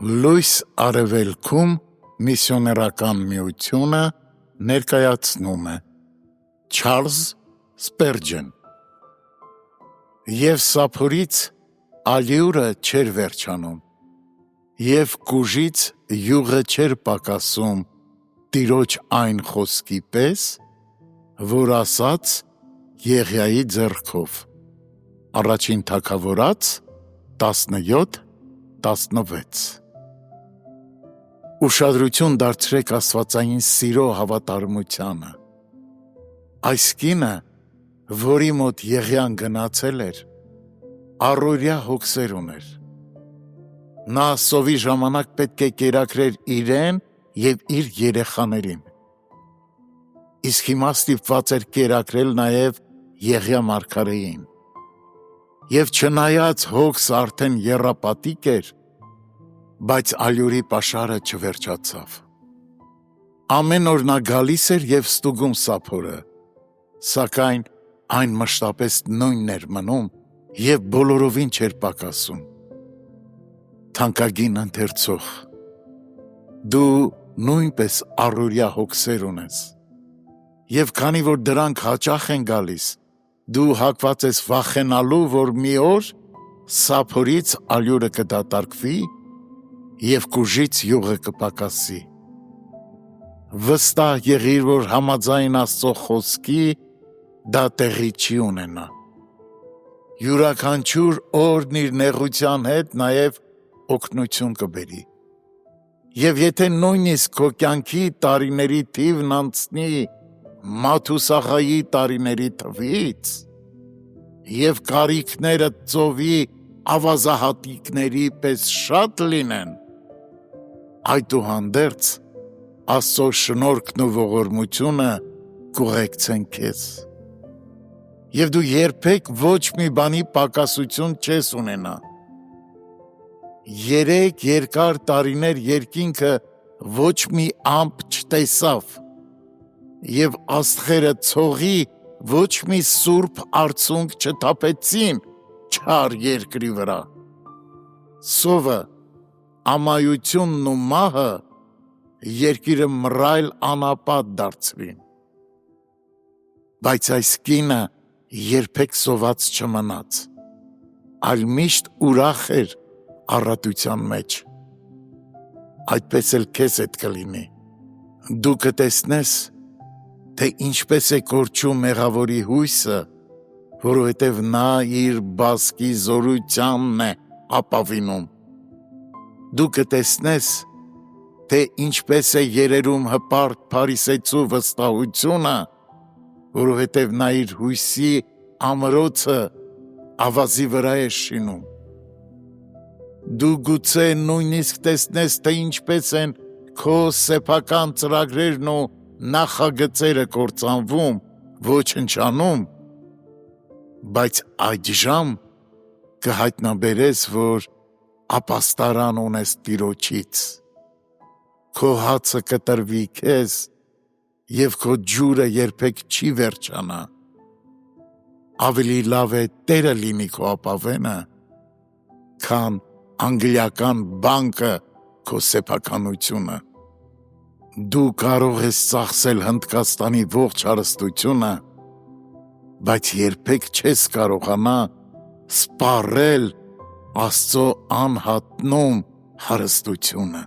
Լույս արևելքում միսիոներական միությունը ներկայացնում է Չարլզ Սպերջեն Եվ սափորից ալյուրը չեր վերջանում, և կուժից յուղը չեր պակասում տիրոջ այն խոսքի պես, որ ասաց Եղիայի ձեռքով, առաջին Թագավորաց 17:16 Ուշադրություն դարձրեք աստվածային սիրո հավատարմությանը, այս կինը, որի մոտ Եղիան գնացել էր, առօրյա հոգսեր ուներ, նա սովի ժամանակ պետք է կերակրեր իրեն և իր երեխաներին, իսկ հիմա ստիպված էր կերակրել նաև Եղիա մարգարեին, և չնայած հոգս արդեն եռապատիկ էր, բայց ալյուրի պաշարը չվերջացավ, ամեն օր նա գալիս էր և ստուգում սափորը, սակայն այն մշտապես նույնն էր մնում և բոլորովին չէր պակասում, թանկագին ընթերցող, դու նույնպես առօրյա հոգսեր ունես, և քանի որ դրանք հաճախ են գալիս, դու հակված ես վախենալու, որ մի օր սափորից ալյուրը կդատարկվի և կուժից յուղը կպակասի, վստահ եղիր, որ համաձայն Աստծո խոսքի դա տեղի չի ունենա, յուրաքանչյուր օրն իր նեղության հետ նաև օգնություն կբերի, և եթե նույնիսկ քո կյանքի տարիների թիվն անցնի Մաթուսաղայի տարիների թվից, և կարիքներդ ծովի ավազահատիկների պես շատ լինեն, այդուհանդերձ Աստծո շնորհքն ու ողորմությունը կուղեկցեն քեզ, և դու երբեք ոչ մի բանի պակասություն չես ունենա, 3 երկար տարիներ երկինքը ոչ մի ամպ չտեսավ, և աստղերը ցողի ոչ մի սուրբ արցունք չթափեցին չար երկրի վրա, սովը, ամայությունն ու մահը երկիրը մռայլ անապատ դարձրին, բայց այս կինը երբեք սոված չմնաց, այլ միշտ ուրախ էր առատության մեջ, այդպես էլ քեզ հետ կլինի, դու կտեսնես, թե ինչպես է կորչում մեղավորի հույսը, որովհետև նա իր բասկի զորությանն է ապավինում, դու կտեսնես, թե ինչպես է երերում հպարտ փարիսեցու վստահությունը, որովհետև նա իր հույսի ամրոցը ավազի վրա է շինում, դու գուցե նույնիսկ տեսնես, թե ինչպես են քո սեփական ծրագրերն ու նախագծերը կործանվում, ոչնչանում, բայց այդժամ կհայտնաբերես, որ ապաստարան ունես Տիրոջից, քո հացը կտրվի քեզ, և քո ջուրը երբեք չի վերջանա, ավելի լավ է Տերը լինի քո ապավենը, քան անգլիական բանկը քո սեփականությունը, դու կարող ես ծախսել Հնդկաստանի ողջ հարստությունը, բայց երբեք չես կարողանա սպառել Աստծո անհատնում հարստությունը,